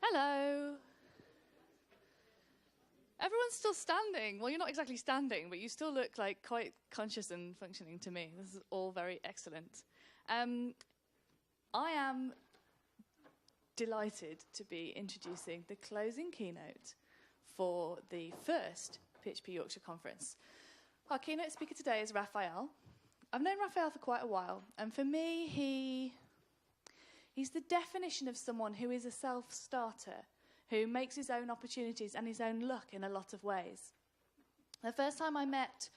Hello. Everyone's still standing. Well, you're not exactly standing, but you still look like quite conscious and functioning to me. This is all very excellent. I am delighted to be introducing the closing keynote for the first PHP Yorkshire Conference. Our keynote speaker today is Rafael. I've known Rafael for quite a while, and for me, he's the definition of someone who is a self-starter, who makes his own opportunities and his own luck in a lot of ways. The first time I met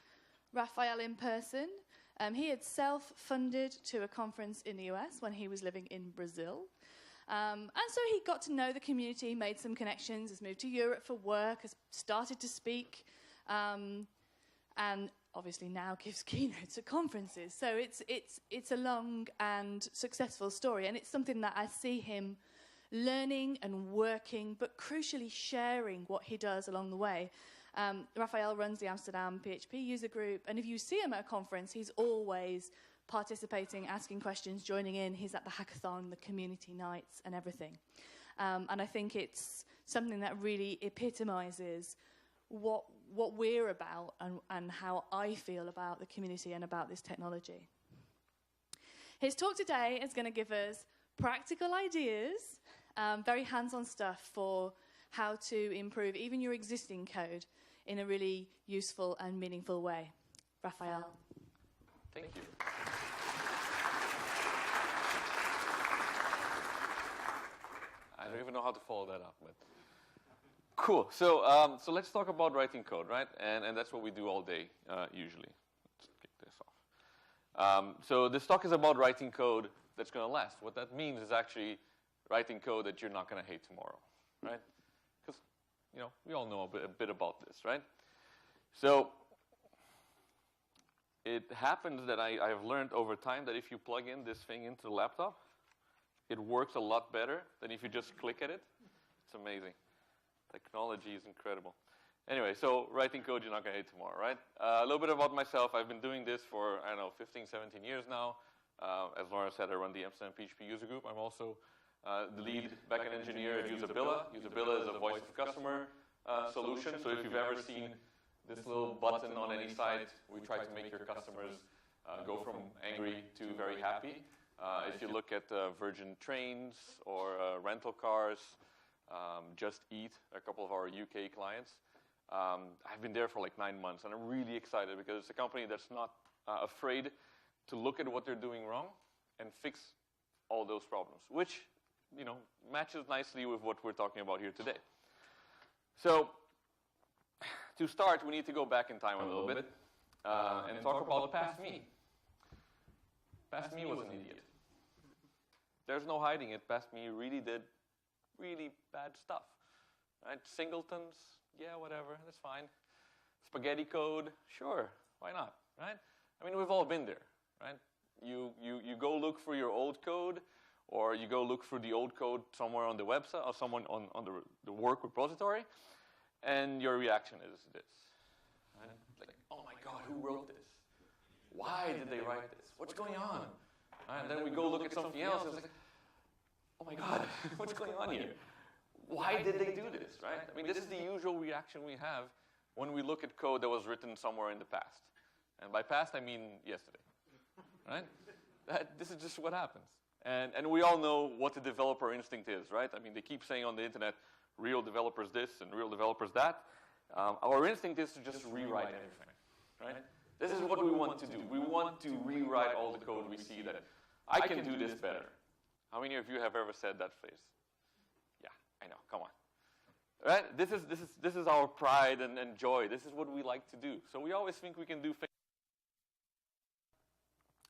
Rafael in person, he had self-funded to a conference in the US when he was living in Brazil. And so he got to know the community, made some connections, has moved to Europe for work, has started to speak, and obviously now gives keynotes at conferences. So it's a long and successful story, and it's something that I see him learning and working, but crucially sharing what he does along the way. Rafael runs the Amsterdam PHP user group, and if you see him at a conference, he's always participating, asking questions, joining in. He's at the hackathon, the community nights, and everything. And I think it's something that really epitomizes what we're about and how I feel about the community and about this technology. His talk today is going to give us practical ideas, very hands-on stuff for how to improve even your existing code in a really useful and meaningful way. Rafael. Thank you. I don't even know how to follow that up, but cool. So let's talk about writing code, right? And that's what we do all day, usually. Let's kick this off. So this talk is about writing code that's going to last. What that means is actually writing code that you're not going to hate tomorrow, right? Because, we all know a bit about this, right? So it happens that I have learned over time that if you plug in this thing into the laptop, it works a lot better than if you just click at it. It's amazing. Technology is incredible. Anyway, so writing code you're not going to hate tomorrow, right? A little bit about myself. I've been doing this for, 15, 17 years now. As Laura said, I run the Amsterdam PHP user group. I'm also the lead backend engineer at Usabilla. Usabilla is a voice of customer solution. So if you've ever seen this little button on any site, we try to make your customers go from angry to very happy. If you look at Virgin Trains or rental cars, Just Eat, a couple of our UK clients, I've been there for like 9 months, and I'm really excited because it's a company that's not afraid to look at what they're doing wrong and fix all those problems, which matches nicely with what we're talking about here today. So to start, we need to go back in time a little bit and talk about past me. Past me was an idiot. There's no hiding it. Past me really did really bad stuff. Right? Singletons, yeah, whatever, that's fine. Spaghetti code, sure, why not, right? I mean, we've all been there, right? You go look for your old code, or you go look for the old code somewhere on the website or someone on the work repository, and your reaction is this. Right? Like, oh my God, who wrote this? Why did they write this? What's going on? Right? And then we go look at something else, and it's like, oh my God, what's going on here? Why did they do this, right? I mean, this is the usual reaction we have when we look at code that was written somewhere in the past. And by past, I mean yesterday, right? This is just what happens. And we all know what the developer instinct is, right? I mean, they keep saying on the internet, real developers this and real developers that. Our instinct is to just rewrite everything, right? This is what we want to do. We want to rewrite all the code we see that I can do this better. How many of you have ever said that phrase? Yeah, I know, come on. Right? This is our pride and joy. This is what we like to do. So we always think we can do things.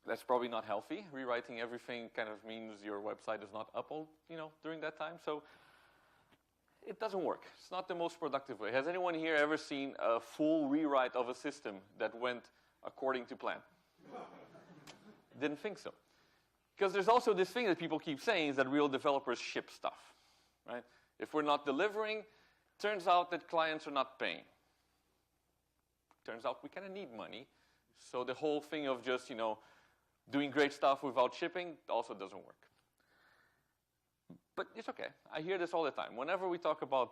That's probably not healthy. Rewriting everything kind of means your website is not up all, during that time. So it doesn't work. It's not the most productive way. Has anyone here ever seen a full rewrite of a system that went according to plan? Didn't think so. Because there's also this thing that people keep saying is that real developers ship stuff, right? If we're not delivering, turns out that clients are not paying. Turns out we kind of need money. So the whole thing of just, doing great stuff without shipping also doesn't work. But it's okay. I hear this all the time. Whenever we talk about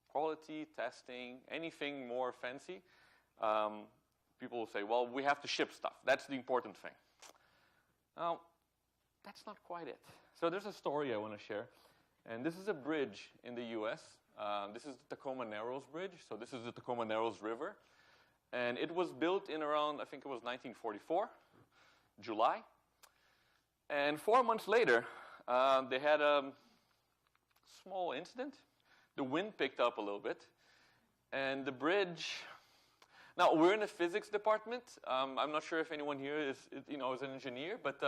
quality, testing, anything more fancy, people will say, well, we have to ship stuff. That's the important thing. Now, that's not quite it. So there's a story I want to share. And this is a bridge in the US. This is the Tacoma Narrows Bridge. So this is the Tacoma Narrows River. And it was built in around, I think it was 1944, July. And 4 months later, they had a small incident. The wind picked up a little bit. And the bridge... Now, we're in the physics department. I'm not sure if anyone here is an engineer, but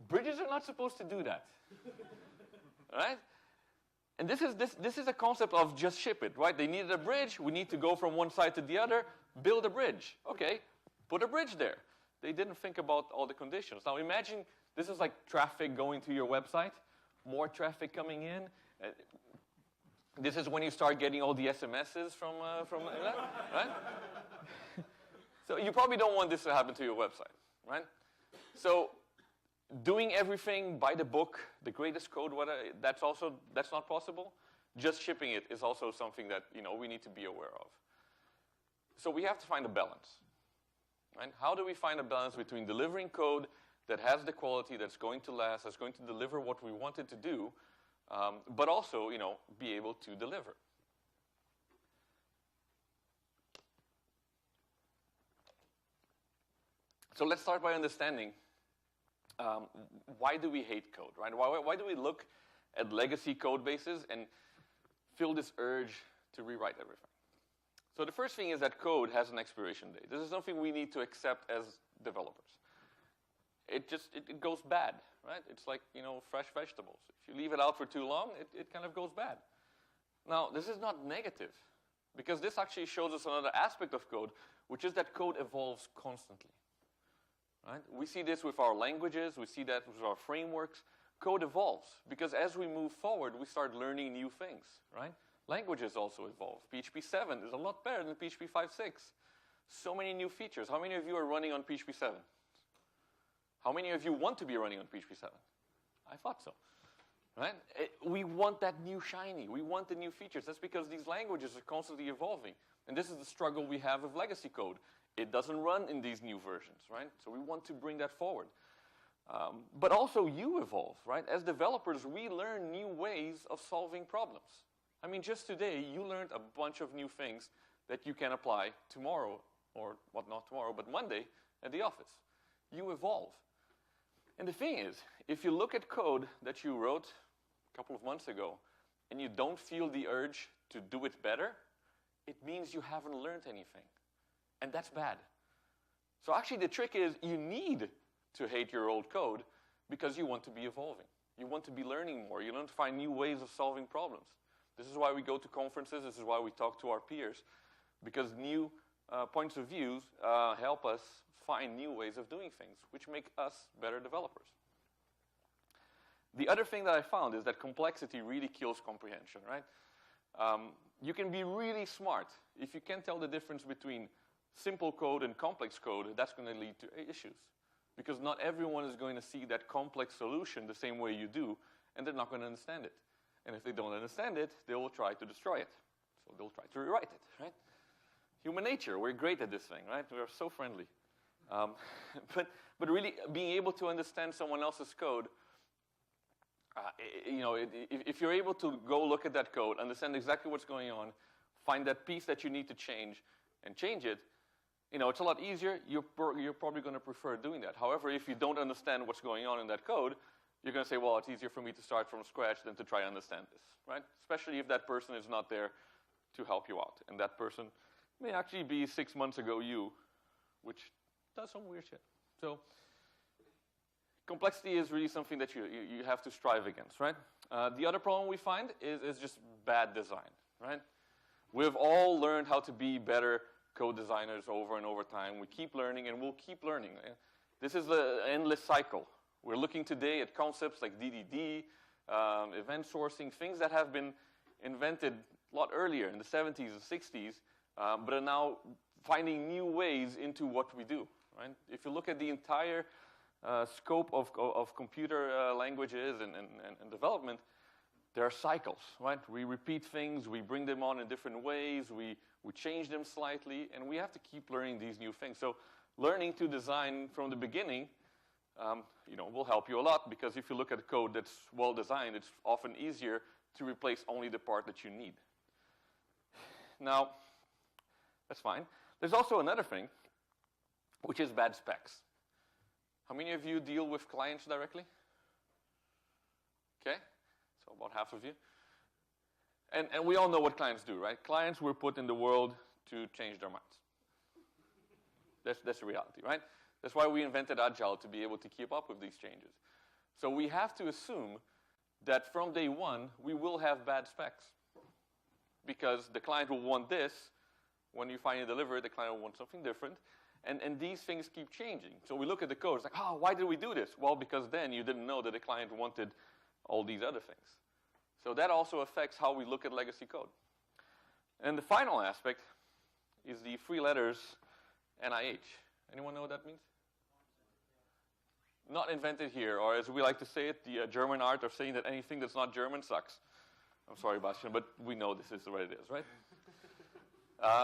bridges are not supposed to do that. Right? And this is a concept of just ship it, right? They needed a bridge. We need to go from one side to the other. Build a bridge. Okay, put a bridge there. They didn't think about all the conditions. Now imagine this is like traffic going to your website. More traffic coming in. This is when you start getting all the SMSs from that, right? So you probably don't want this to happen to your website, right? So doing everything by the book, the greatest code, that's not possible. Just shipping it is also something that we need to be aware of. So we have to find a balance, right? How do we find a balance between delivering code that has the quality, that's going to last, that's going to deliver what we want it to do, but also be able to deliver? So let's start by understanding why do we hate code, right? Why do we look at legacy code bases and feel this urge to rewrite everything? So the first thing is that code has an expiration date. This is something we need to accept as developers. It goes bad, right? It's like, fresh vegetables. If you leave it out for too long, it kind of goes bad. Now, this is not negative, because this actually shows us another aspect of code, which is that code evolves constantly. Right? We see this with our languages, we see that with our frameworks. Code evolves, because as we move forward, we start learning new things, right? Languages also evolve. PHP 7 is a lot better than PHP 5.6. So many new features. How many of you are running on PHP 7? How many of you want to be running on PHP 7? I thought so, right? We want that new shiny. We want the new features. That's because these languages are constantly evolving. And this is the struggle we have with legacy code. It doesn't run in these new versions, right? So we want to bring that forward. But also you evolve, right? As developers, we learn new ways of solving problems. I mean, just today, you learned a bunch of new things that you can apply tomorrow, or well, not tomorrow, but Monday at the office. You evolve. And the thing is, if you look at code that you wrote a couple of months ago, and you don't feel the urge to do it better, it means you haven't learned anything. And that's bad. So actually the trick is you need to hate your old code because you want to be evolving. You want to be learning more. You want to find new ways of solving problems. This is why we go to conferences. This is why we talk to our peers, because new points of view help us find new ways of doing things, which make us better developers. The other thing that I found is that complexity really kills comprehension, right? You can be really smart. If you can't tell the difference between simple code and complex code, that's going to lead to issues. Because not everyone is going to see that complex solution the same way you do, and they're not going to understand it. And if they don't understand it, they will try to destroy it. So they'll try to rewrite it, right? Human nature, we're great at this thing, right? We're so friendly. But really being able to understand someone else's code, if you're able to go look at that code, understand exactly what's going on, find that piece that you need to change, and change it, it's a lot easier. You're probably going to prefer doing that. However, if you don't understand what's going on in that code, you're going to say, well, it's easier for me to start from scratch than to try to understand this, right? Especially if that person is not there to help you out. And that person may actually be 6 months ago you, which does some weird shit. So complexity is really something that you have to strive against, right? The other problem we find is just bad design, right? We've all learned how to be better code designers over and over time. We keep learning and we'll keep learning. This is the endless cycle. We're looking today at concepts like DDD, event sourcing, things that have been invented a lot earlier in the 70s and 60s, but are now finding new ways into what we do, right? If you look at the entire scope of computer languages and development, there are cycles, right? We repeat things, we bring them on in different ways, we change them slightly, and we have to keep learning these new things. So learning to design from the beginning, will help you a lot, because if you look at a code that's well designed, it's often easier to replace only the part that you need. Now, that's fine. There's also another thing, which is bad specs. How many of you deal with clients directly? Okay, so about half of you. And we all know what clients do, right? Clients were put in the world to change their minds. That's the reality, right? That's why we invented Agile, to be able to keep up with these changes. So we have to assume that from day one, we will have bad specs. Because the client will want this. When you finally deliver it, the client will want something different. And these things keep changing. So we look at the code, it's like, oh, why did we do this? Well, because then you didn't know that the client wanted all these other things. So that also affects how we look at legacy code. And the final aspect is the three letters NIH. Anyone know what that means? Not invented here, or as we like to say it, the German art of saying that anything that's not German sucks. I'm sorry, Bastian, but we know this is what it is, right?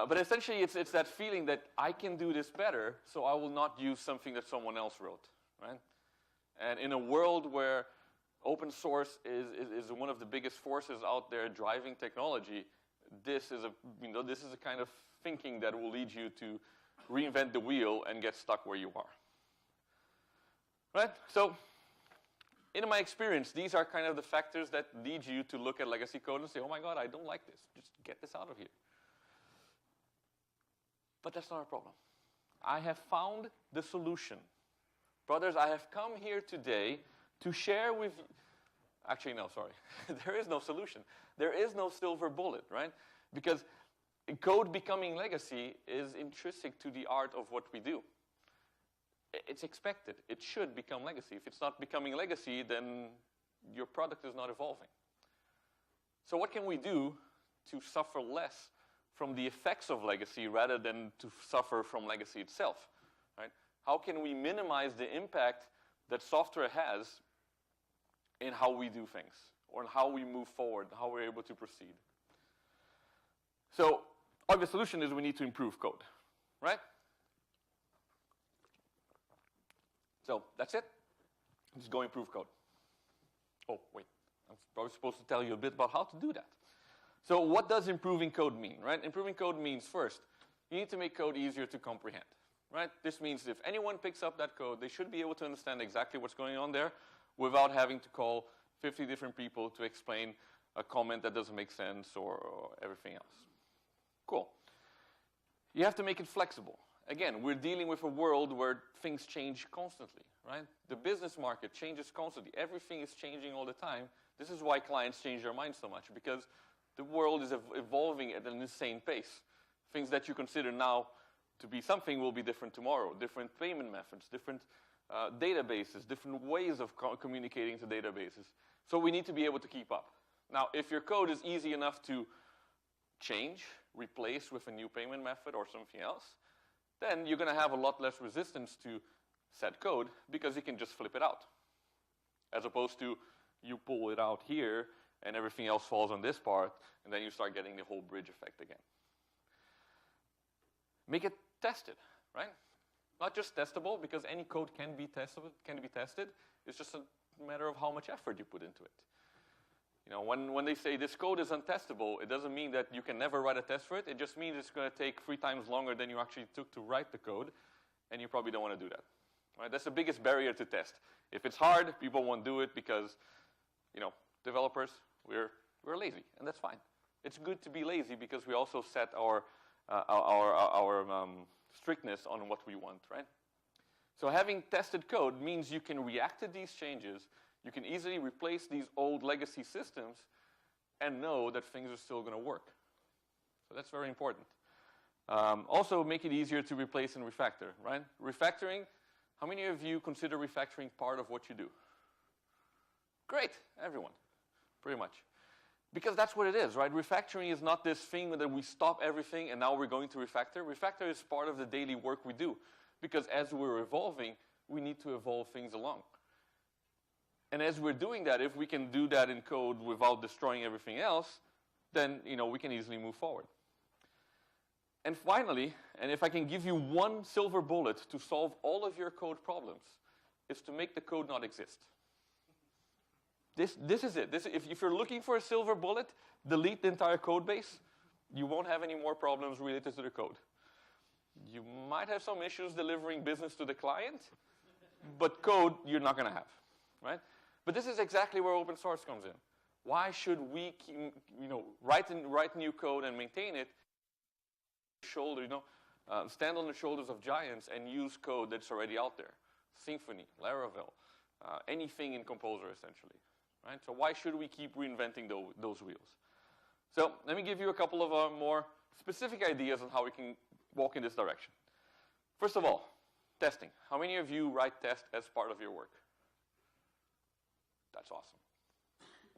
But essentially, it's that feeling that I can do this better, so I will not use something that someone else wrote, right? And in a world where open source is one of the biggest forces out there driving technology, this is a kind of thinking that will lead you to reinvent the wheel and get stuck where you are. Right? So, in my experience, these are kind of the factors that lead you to look at legacy code and say, oh my God, I don't like this. Just get this out of here. But that's not a problem. I have found the solution. Brothers, I have come here today to share with you. Actually, no, sorry. There is no solution. There is no silver bullet, right? Because code becoming legacy is intrinsic to the art of what we do. It's expected. It should become legacy. If it's not becoming legacy, then your product is not evolving. So what can we do to suffer less from the effects of legacy rather than to suffer from legacy itself? Right? How can we minimize the impact that software has in how we do things, or in how we move forward, how we're able to proceed? So, the solution is we need to improve code, right? So, that's it. Just go improve code. Oh, wait. I'm probably supposed to tell you a bit about how to do that. So, what does improving code mean, right? Improving code means, first, you need to make code easier to comprehend, right? This means if anyone picks up that code, they should be able to understand exactly what's going on there without having to call 50 different people to explain a comment that doesn't make sense or everything else. Cool. You have to make it flexible. Again, we're dealing with a world where things change constantly, right? The business market changes constantly. Everything is changing all the time. This is why clients change their minds so much, because the world is evolving at an insane pace. Things that you consider now to be something will be different tomorrow. Different payment methods, different databases, different ways of communicating to databases. So we need to be able to keep up. Now, if your code is easy enough to change, replace with a new payment method or something else, then you're going to have a lot less resistance to set code because you can just flip it out. As opposed to you pull it out here and everything else falls on this part, and then you start getting the whole bridge effect again. Make it tested, right? Not just testable, because any code can be tested. It's just a matter of how much effort you put into it. You know, when they say this code is untestable, it doesn't mean that you can never write a test for it. It just means it's going to take 3 times longer than you actually took to write the code, and you probably don't want to do that. Right? That's the biggest barrier to test. If it's hard, people won't do it because, developers, we're lazy, and that's fine. It's good to be lazy because we also set our strictness on what we want, right? So having tested code means you can react to these changes. You can easily replace these old legacy systems and know that things are still going to work. So that's very important. Also, make it easier to replace and refactor, right? Refactoring, how many of you consider refactoring part of what you do? Great, everyone, pretty much. Because that's what it is, right? Refactoring is not this thing that we stop everything and now we're going to refactor. Refactor is part of the daily work we do. Because as we're evolving, we need to evolve things along. And as we're doing that, if we can do that in code without destroying everything else, then we can easily move forward. And finally, and if I can give you one silver bullet to solve all of your code problems, is to make the code not exist. This is it. If you're looking for a silver bullet, delete the entire code base. You won't have any more problems related to the code. You might have some issues delivering business to the client, but code you're not going to have, right? But this is exactly where open source comes in. Why should we write new code and maintain it? Stand on the shoulders of giants and use code that's already out there. Symfony, Laravel, anything in Composer, essentially. Right? So why should we keep reinventing those wheels? So let me give you a couple of more specific ideas on how we can walk in this direction. First of all, testing. How many of you write tests as part of your work? That's awesome.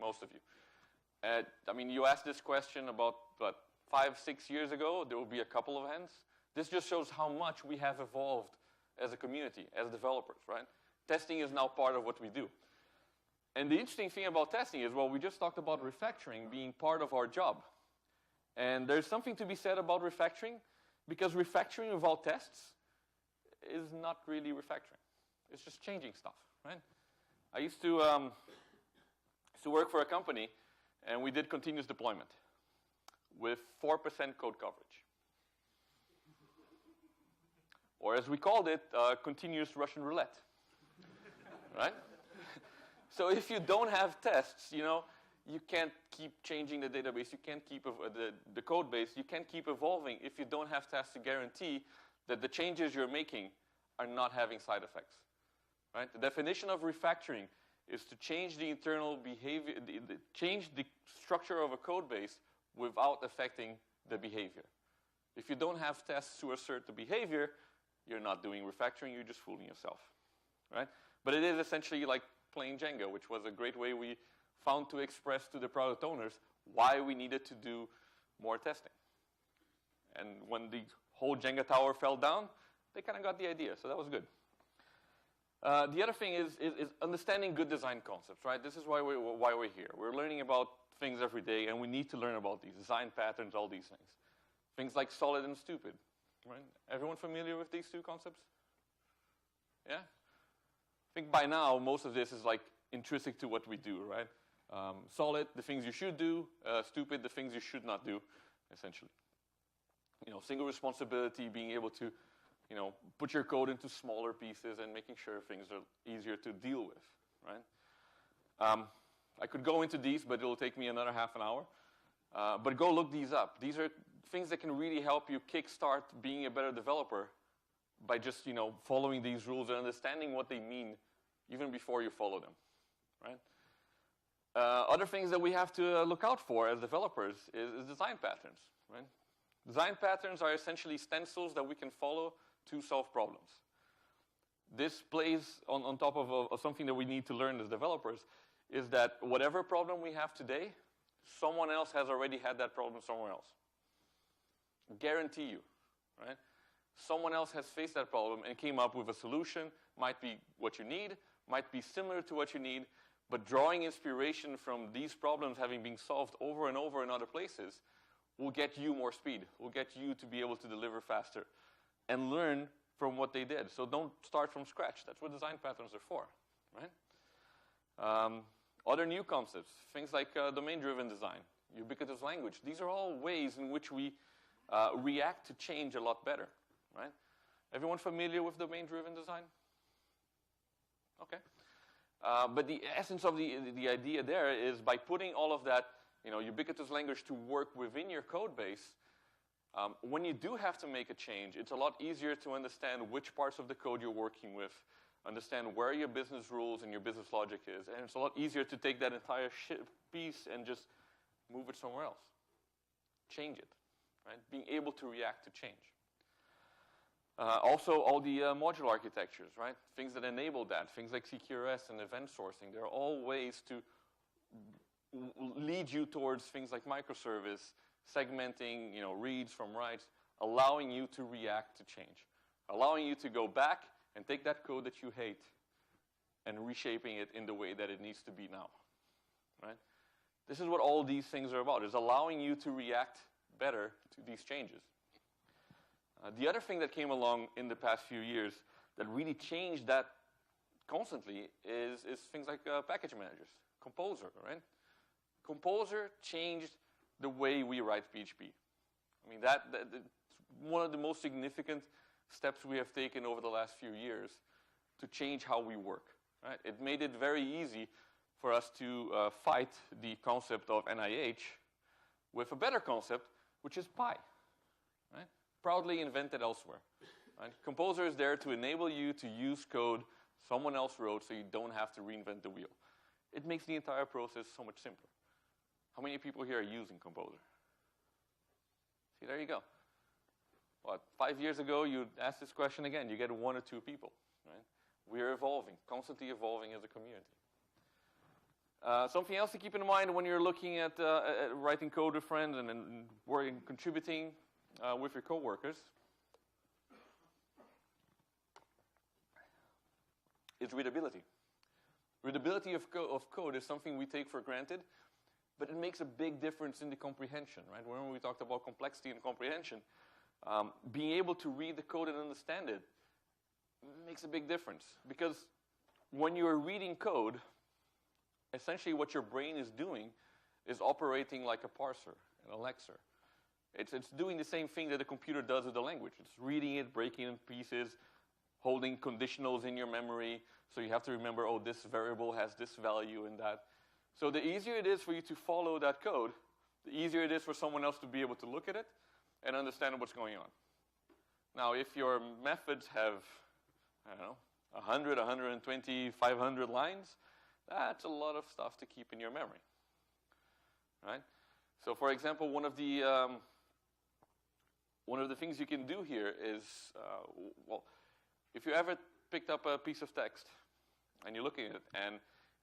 Most of you. You asked this question about, 5-6 years ago. There will be a couple of hands. This just shows how much we have evolved as a community, as developers, right? Testing is now part of what we do. And the interesting thing about testing is, we just talked about refactoring being part of our job. And there's something to be said about refactoring, because refactoring without tests is not really refactoring. It's just changing stuff, right? I used to work for a company, and we did continuous deployment with 4% code coverage. Or as we called it, continuous Russian roulette, right? So if you don't have tests, you can't keep changing the database, you can't keep the code base, you can't keep evolving if you don't have tests to guarantee that the changes you're making are not having side effects, right? The definition of refactoring is to change the internal behavior, change the structure of a code base without affecting the behavior. If you don't have tests to assert the behavior, you're not doing refactoring, you're just fooling yourself, right? But it is essentially like playing Jenga, which was a great way we found to express to the product owners why we needed to do more testing. And when the whole Jenga tower fell down, they kind of got the idea, so that was good. The other thing is understanding good design concepts, right? This is why we're here. We're learning about things every day, and we need to learn about these design patterns, all these things. Things like solid and stupid, right? Everyone familiar with these two concepts? Yeah? I think by now, most of this is like intrinsic to what we do, right? Solid, the things you should do. Stupid, the things you should not do, essentially. Single responsibility, being able to, put your code into smaller pieces and making sure things are easier to deal with, right? I could go into these, but it'll take me another half an hour. But go look these up. These are things that can really help you kickstart being a better developer by just, following these rules and understanding what they mean even before you follow them, right? Other things that we have to look out for as developers is design patterns, right? Design patterns are essentially stencils that we can follow to solve problems. This plays on top of something that we need to learn as developers, is that whatever problem we have today, someone else has already had that problem somewhere else. Guarantee you, right? Someone else has faced that problem and came up with a solution. Might be what you need, might be similar to what you need, but drawing inspiration from these problems having been solved over and over in other places will get you more speed, will get you to be able to deliver faster and learn from what they did. So don't start from scratch. That's what design patterns are for, right? Other new concepts, things like domain-driven design, ubiquitous language. These are all ways in which we react to change a lot better, right? Everyone familiar with domain-driven design? Okay. But the essence of the idea there is by putting all of that, ubiquitous language to work within your code base, when you do have to make a change, it's a lot easier to understand which parts of the code you're working with, understand where your business rules and your business logic is, and it's a lot easier to take that entire piece and just move it somewhere else. Change it, right? Being able to react to change. Also, all the modular architectures, right? Things that enable that, things like CQRS and event sourcing, they're all ways to lead you towards things like microservice, segmenting, reads from writes, allowing you to react to change, allowing you to go back and take that code that you hate and reshaping it in the way that it needs to be now, right? This is what all these things are about, is allowing you to react better to these changes. The other thing that came along in the past few years that really changed that constantly is things like package managers, Composer, right? Composer changed the way we write PHP. I mean, that's one of the most significant steps we have taken over the last few years to change how we work, right? It made it very easy for us to fight the concept of NIH with a better concept, which is Pi, right? Proudly invented elsewhere. Right? Composer is there to enable you to use code someone else wrote so you don't have to reinvent the wheel. It makes the entire process so much simpler. How many people here are using Composer? See, there you go. What, 5 years ago, you'd ask this question again. You get 1 or 2 people. Right? We're evolving, constantly evolving as a community. Something else to keep in mind when you're looking at writing code with friends and working, contributing with your coworkers is readability. Readability of code is something we take for granted, but it makes a big difference in the comprehension, right? When we talked about complexity and comprehension, being able to read the code and understand it makes a big difference. Because when you're reading code, essentially what your brain is doing is operating like a parser, an Alexer. It's doing the same thing that a computer does with the language. It's reading it, breaking it in pieces, holding conditionals in your memory. So you have to remember, oh, this variable has this value and that. So the easier it is for you to follow that code, the easier it is for someone else to be able to look at it and understand what's going on. Now, if your methods have, I don't know, 100, 120, 500 lines, that's a lot of stuff to keep in your memory, right? So, for example, one of the things you can do here is, well, if you ever picked up a piece of text and you're looking at it and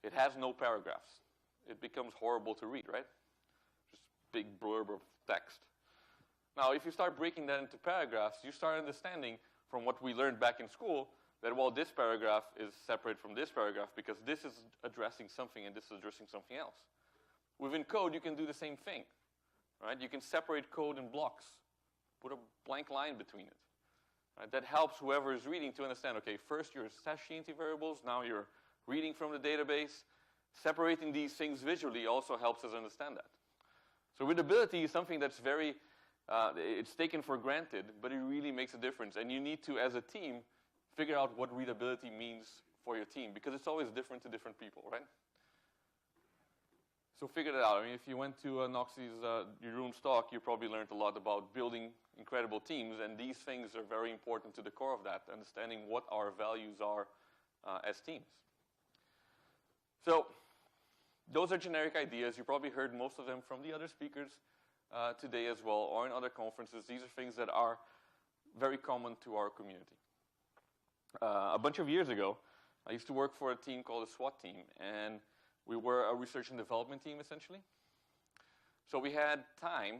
it has no paragraphs, it becomes horrible to read, right? Just big blurb of text. Now, if you start breaking that into paragraphs, you start understanding from what we learned back in school that, well, this paragraph is separate from this paragraph because this is addressing something and this is addressing something else. Within code, you can do the same thing, right? You can separate code in blocks, put a blank line between it. Right? That helps whoever is reading to understand, okay, first you're sashing into variables, now you're reading from the database. Separating these things visually also helps us understand that. So readability is something that's very, it's taken for granted, but it really makes a difference. And you need to, as a team, figure out what readability means for your team, because it's always different to different people, right? So figure that out. I mean, if you went to Noxie's Jeroen's talk, you probably learned a lot about building incredible teams, and these things are very important to the core of that, understanding what our values are as teams. So those are generic ideas. You probably heard most of them from the other speakers today as well, or in other conferences. These are things that are very common to our community. A bunch of years ago, I used to work for a team called the SWAT team, and we were a research and development team, essentially. So we had time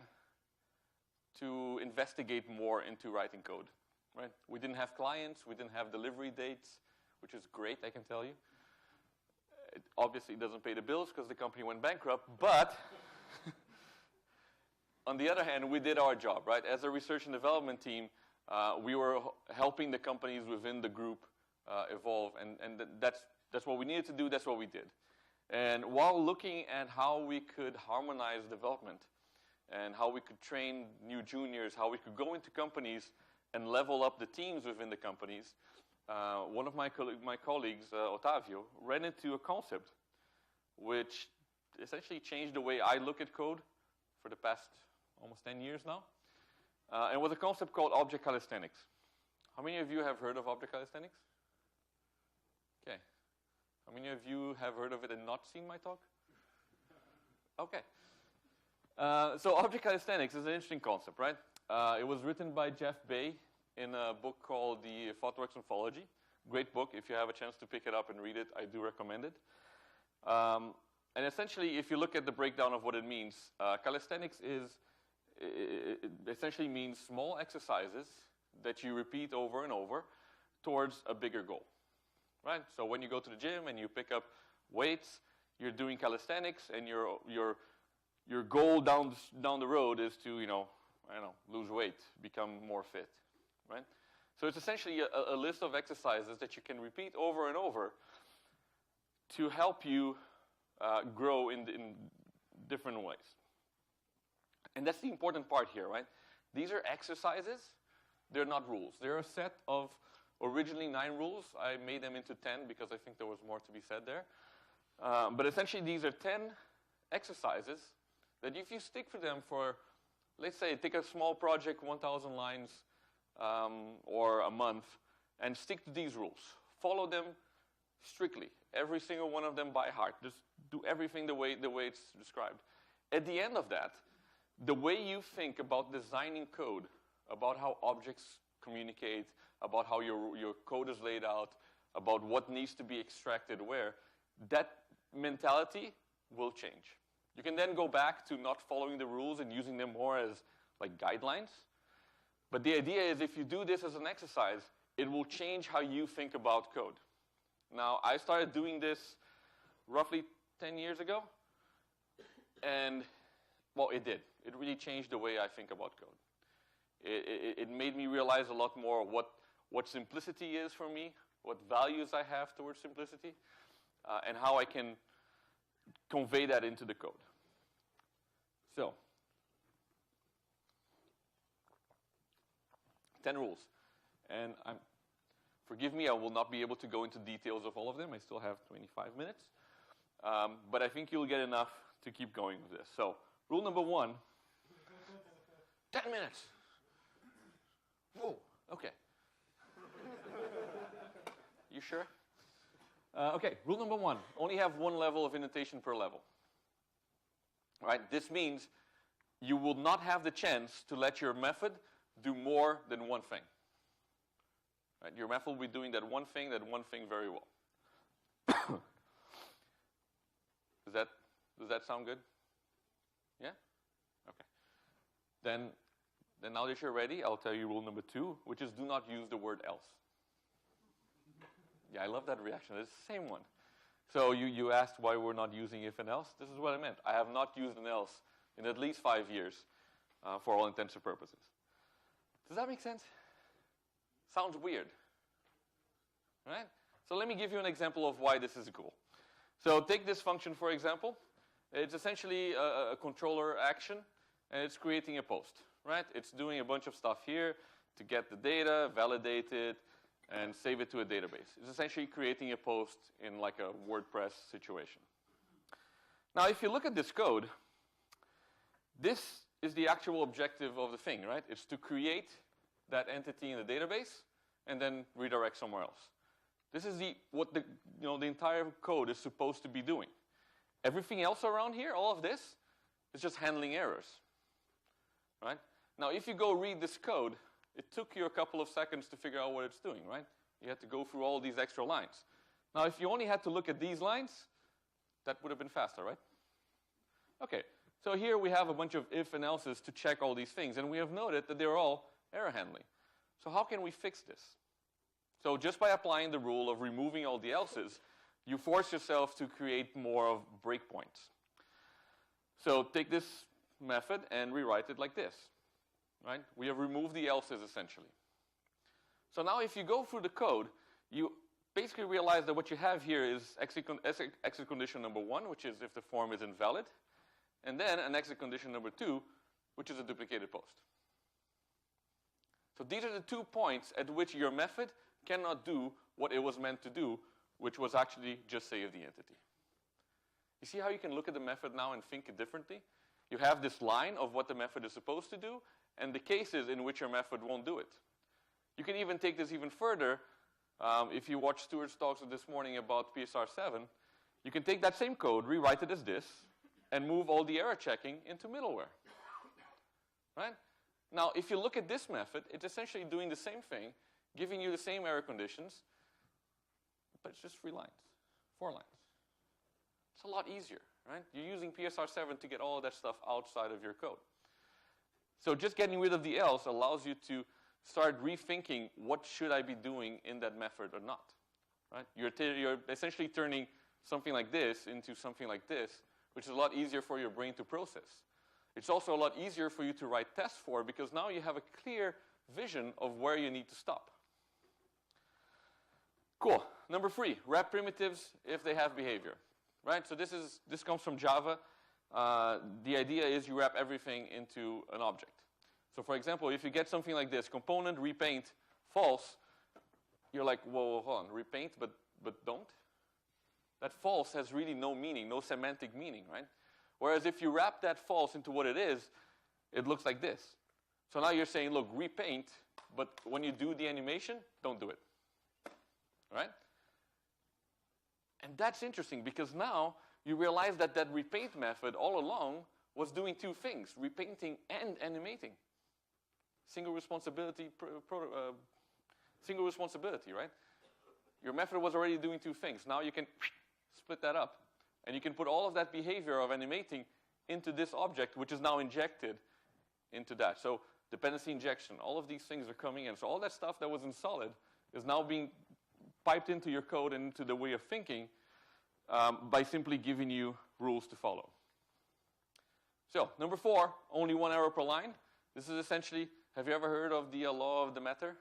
to investigate more into writing code, right? We didn't have clients, we didn't have delivery dates, which is great, I can tell you. It obviously doesn't pay the bills because the company went bankrupt, but on the other hand, we did our job, right? As a research and development team, we were helping the companies within the group evolve, and that's what we needed to do, that's what we did. And while looking at how we could harmonize development and how we could train new juniors, how we could go into companies and level up the teams within the companies, one of my colleagues, Otavio, ran into a concept which essentially changed the way I look at code for the past almost 10 years now. And it was a concept called Object Calisthenics. How many of you have heard of Object Calisthenics? Okay. How many of you have heard of it and not seen my talk? Okay. So Object Calisthenics is an interesting concept, right? It was written by Jeff Bay in a book called The ThoughtWorks Anthology. Great book. If you have a chance to pick it up and read it, I do recommend it. And essentially, if you look at the breakdown of what it means, calisthenics essentially means small exercises that you repeat over and over towards a bigger goal. right? So when you go to the gym and you pick up weights, you're doing calisthenics, and your goal down the road is to, lose weight, become more fit, right? So it's essentially a list of exercises that you can repeat over and over to help you grow in different ways. And that's the important part here, right? These are exercises. They're not rules. They're a set of originally 9 rules. I made them into 10 because I think there was more to be said there. But essentially, these are 10 exercises that if you stick to them for, let's say, take a small project, 1,000 lines, or a month, and stick to these rules. Follow them strictly, every single one of them by heart. Just do everything the way it's described. At the end of that, the way you think about designing code, about how objects communicate, about how your code is laid out, about what needs to be extracted where, that mentality will change. You can then go back to not following the rules and using them more as like guidelines. But the idea is if you do this as an exercise, it will change how you think about code. Now, I started doing this roughly 10 years ago. And, well, it did. It really changed the way I think about code. It made me realize a lot more what simplicity is for me, what values I have towards simplicity, and how I can convey that into the code. So, 10 rules. And forgive me, I will not be able to go into details of all of them. I still have 25 minutes. But I think you'll get enough to keep going with this. So, rule number 1, 10 minutes. Whoa, okay. You sure? Okay, rule number 1, only have 1 level of indentation per level. Right? This means you will not have the chance to let your method do more than one thing. Right? Your method will be doing that one thing very well. Does that sound good? Yeah? Okay. Then now that you're ready, I'll tell you rule number 2, which is do not use the word else. Yeah, I love that reaction. It's the same one. So you asked why we're not using if and else. This is what I meant. I have not used an else in at least 5 years for all intents and purposes. Does that make sense? Sounds weird, right? So let me give you an example of why this is cool. So take this function, for example. It's essentially a controller action, and it's creating a post, right? It's doing a bunch of stuff here to get the data, validate it, and save it to a database. It's essentially creating a post in like a WordPress situation. Now, if you look at this code, this is the actual objective of the thing, right? It's to create that entity in the database and then redirect somewhere else. This is what the entire code is supposed to be doing. Everything else around here, all of this, is just handling errors, right? Now, if you go read this code, it took you a couple of seconds to figure out what it's doing, right? You had to go through all these extra lines. Now, if you only had to look at these lines, that would have been faster, right? Okay, so here we have a bunch of if and else's to check all these things, and we have noted that they're all error handling. So how can we fix this? So just by applying the rule of removing all the else's, you force yourself to create more of breakpoints. So take this method and rewrite it like this, right? We have removed the else's essentially. So now if you go through the code, you basically realize that what you have here is exit condition number 1, which is if the form is invalid, and then an exit condition number 2, which is a duplicated post. So these are the 2 points at which your method cannot do what it was meant to do, which was actually just save the entity. You see how you can look at the method now and think it differently? You have this line of what the method is supposed to do, and the cases in which your method won't do it. You can even take this even further. If you watched Stuart's talks this morning about PSR7, you can take that same code, rewrite it as this, and move all the error checking into middleware. Right? Now, if you look at this method, it's essentially doing the same thing, giving you the same error conditions, but it's just 3 lines, 4 lines. It's a lot easier, right? You're using PSR7 to get all of that stuff outside of your code. So just getting rid of the else allows you to start rethinking what should I be doing in that method or not. right? You're essentially turning something like this into something like this, which is a lot easier for your brain to process. It's also a lot easier for you to write tests for because now you have a clear vision of where you need to stop. Cool. Number 3, wrap primitives if they have behavior, right? So this comes from Java. The idea is you wrap everything into an object. So for example, if you get something like this, component repaint false, you're like, whoa, hold on, repaint, but don't? That false has really no meaning, no semantic meaning, right? Whereas if you wrap that false into what it is, it looks like this. So now you're saying, look, repaint, but when you do the animation, don't do it, right? And that's interesting because now you realize that that repaint method all along was doing two things, repainting and animating. Single responsibility, right? Your method was already doing two things. Now you can split that up. And you can put all of that behavior of animating into this object, which is now injected into that. So dependency injection, all of these things are coming in. So all that stuff that was in solid is now being piped into your code and into the way of thinking by simply giving you rules to follow. So number 4, only 1 error per line. This is essentially, have you ever heard of the law of Demeter?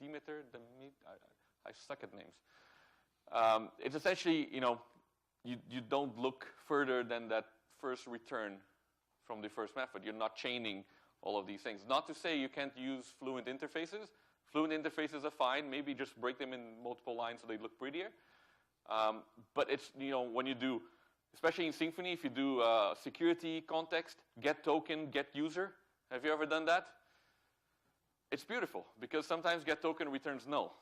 I suck at names. It's essentially, you don't look further than that first return from the first method. You're not chaining all of these things. Not to say you can't use fluent interfaces. Fluent interfaces are fine. Maybe just break them in multiple lines so they look prettier. But it's, when you do, especially in Symfony, if you do security context, get token, get user. Have you ever done that? It's beautiful because sometimes get token returns null.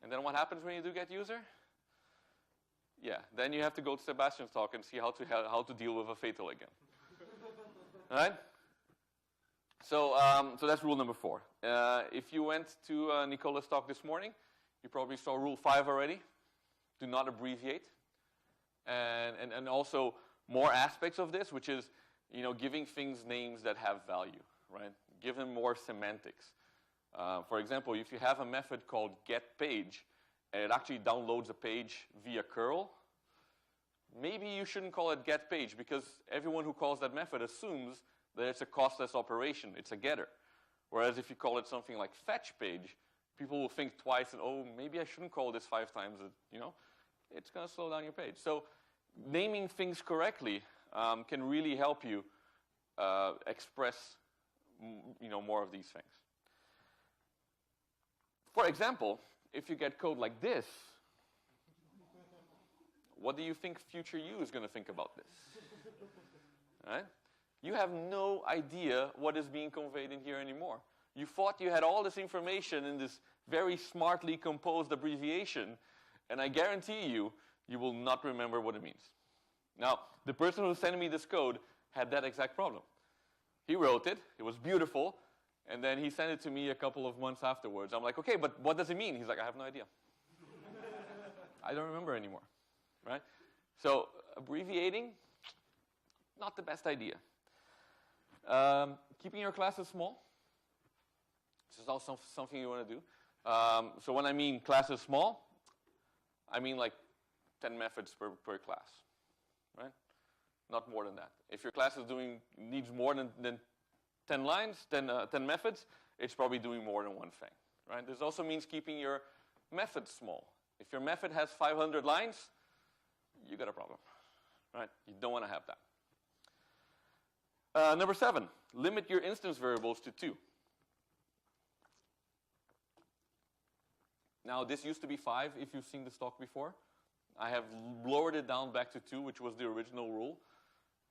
And then what happens when you do get user? Yeah, then you have to go to Sebastian's talk and see how to deal with a fatal again. All right? So that's rule number 4. If you went to Nicola's talk this morning, you probably saw rule 5 already. Do not abbreviate. And also more aspects of this, which is, giving things names that have value, right? Give them more semantics. For example, if you have a method called getPage, and it actually downloads a page via curl, maybe you shouldn't call it getPage because everyone who calls that method assumes that it's a costless operation, it's a getter. Whereas if you call it something like fetchPage, people will think twice and, oh, maybe I shouldn't call this 5 times, it's going to slow down your page. So naming things correctly can really help you express more of these things. For example, if you get code like this, what do you think future you is going to think about this? Right? You have no idea what is being conveyed in here anymore. You thought you had all this information in this very smartly composed abbreviation, and I guarantee you, you will not remember what it means. Now, the person who sent me this code had that exact problem. He wrote it, it was beautiful, and then he sent it to me a couple of months afterwards. I'm like, okay, but what does it mean? He's like, I have no idea. I don't remember anymore, right? So abbreviating, not the best idea. Keeping your classes small. This is also something you want to do. So when I mean classes small, I mean like 10 methods per class, right? Not more than that. If your class needs more than 10 lines, 10 methods, it's probably doing more than one thing, right? This also means keeping your method small. If your method has 500 lines, you got a problem, right? You don't want to have that. Number 7, limit your instance variables to 2. Now, this used to be 5 if you've seen this talk before. I have lowered it down back to 2, which was the original rule,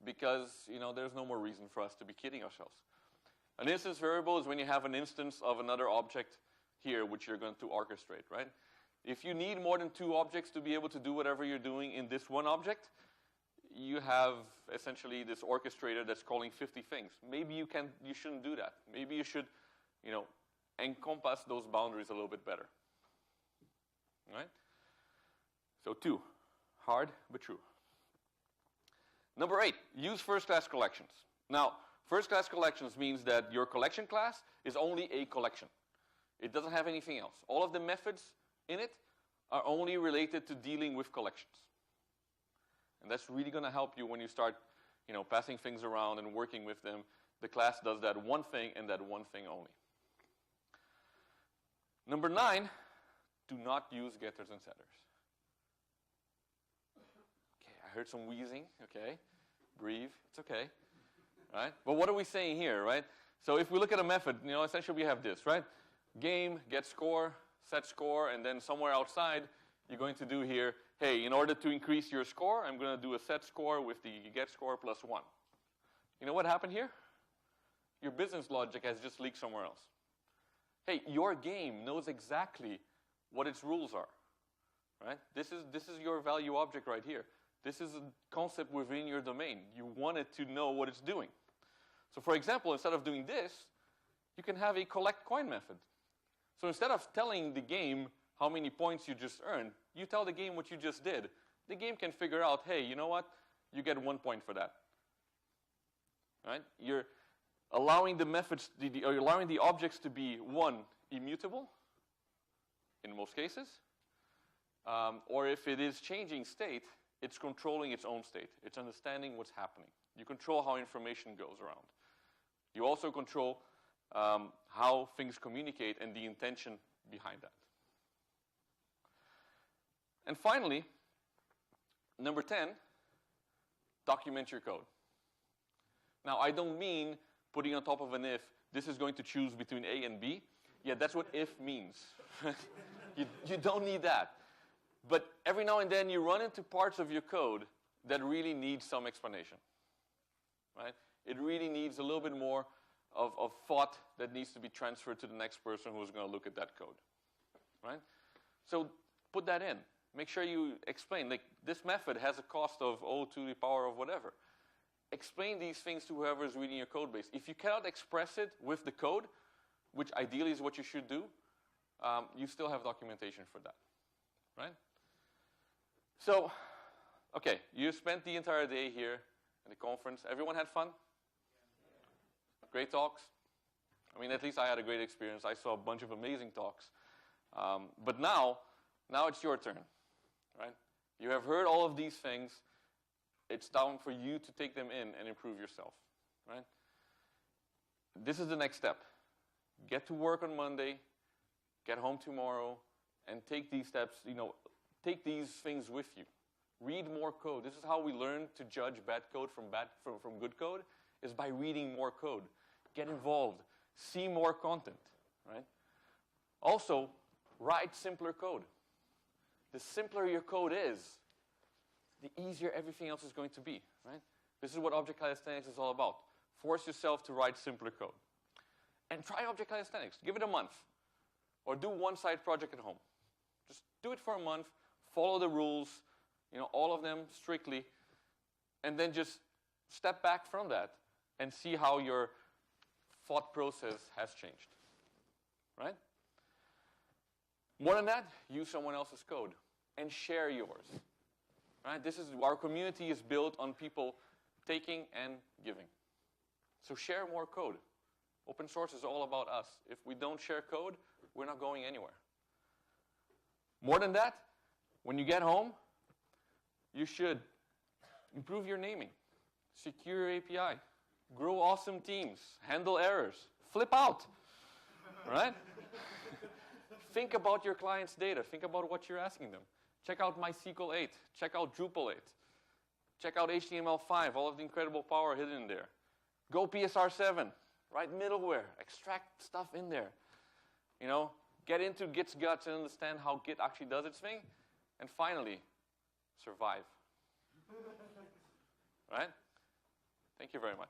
because, there's no more reason for us to be kidding ourselves. An instance variable is when you have an instance of another object here, which you're going to orchestrate, right? If you need more than 2 objects to be able to do whatever you're doing in this one object, you have essentially this orchestrator that's calling 50 things. Maybe you shouldn't do that. Maybe you should, encompass those boundaries a little bit better. Right? So 2, hard but true. Number 8, use first-class collections. Now, first-class collections means that your collection class is only a collection. It doesn't have anything else. All of the methods in it are only related to dealing with collections. And that's really going to help you when you start, passing things around and working with them. The class does that one thing and that one thing only. Number 9, do not use getters and setters. Okay, I heard some wheezing. Okay, breathe. It's okay. Right? But what are we saying here, right? So if we look at a method, essentially we have this, right? Game, get score, set score, and then somewhere outside, you're going to do here, hey, in order to increase your score, I'm going to do a set score with the get score plus 1. You know what happened here? Your business logic has just leaked somewhere else. Hey, your game knows exactly what its rules are, right? This is your value object right here. This is a concept within your domain. You want it to know what it's doing. So for example, instead of doing this, you can have a collect coin method. So instead of telling the game how many points you just earned, you tell the game what you just did. The game can figure out, hey, you know what? You get 1 point for that. Right? You're allowing the methods, or allowing the objects to be, 1, immutable, in most cases, or if it is changing state, it's controlling its own state. It's understanding what's happening. You control how information goes around. You also control how things communicate and the intention behind that. And finally, number 10, document your code. Now, I don't mean putting on top of an if, this is going to choose between A and B. Yeah, that's what if means. you don't need that. But every now and then you run into parts of your code that really need some explanation. Right? It really needs a little bit more of thought that needs to be transferred to the next person who's going to look at that code. Right? So put that in. Make sure you explain, like, this method has a cost of O to the power of whatever. Explain these things to whoever is reading your code base. If you cannot express it with the code, which ideally is what you should do, you still have documentation for that. Right? So, okay, you spent the entire day here at the conference. Everyone had fun? Great talks? I mean, at least I had a great experience. I saw a bunch of amazing talks. But now it's your turn, right? You have heard all of these things. It's time for you to take them in and improve yourself, right? This is the next step. Get to work on Monday, get home tomorrow, and take these steps, take these things with you. Read more code. This is how we learn to judge bad code from good code, is by reading more code. Get involved. See more content, right? Also, write simpler code. The simpler your code is, the easier everything else is going to be, right? This is what Object Calisthenics is all about. Force yourself to write simpler code. And try Object Calisthenics. Give it a month. Or do one side project at home. Just do it for a month. Follow the rules, all of them strictly. And then just step back from that and see how your thought process has changed, right? More than that, use someone else's code and share yours, right? Our community is built on people taking and giving. So share more code. Open source is all about us. If we don't share code, we're not going anywhere. More than that, when you get home, you should improve your naming, secure your API, grow awesome teams, handle errors, flip out, right? Think about your client's data. Think about what you're asking them. Check out MySQL 8. Check out Drupal 8. Check out HTML5, all of the incredible power hidden in there. Go PSR 7. Write middleware. Extract stuff in there. Get into Git's guts and understand how Git actually does its thing. And finally, survive. Right? Thank you very much.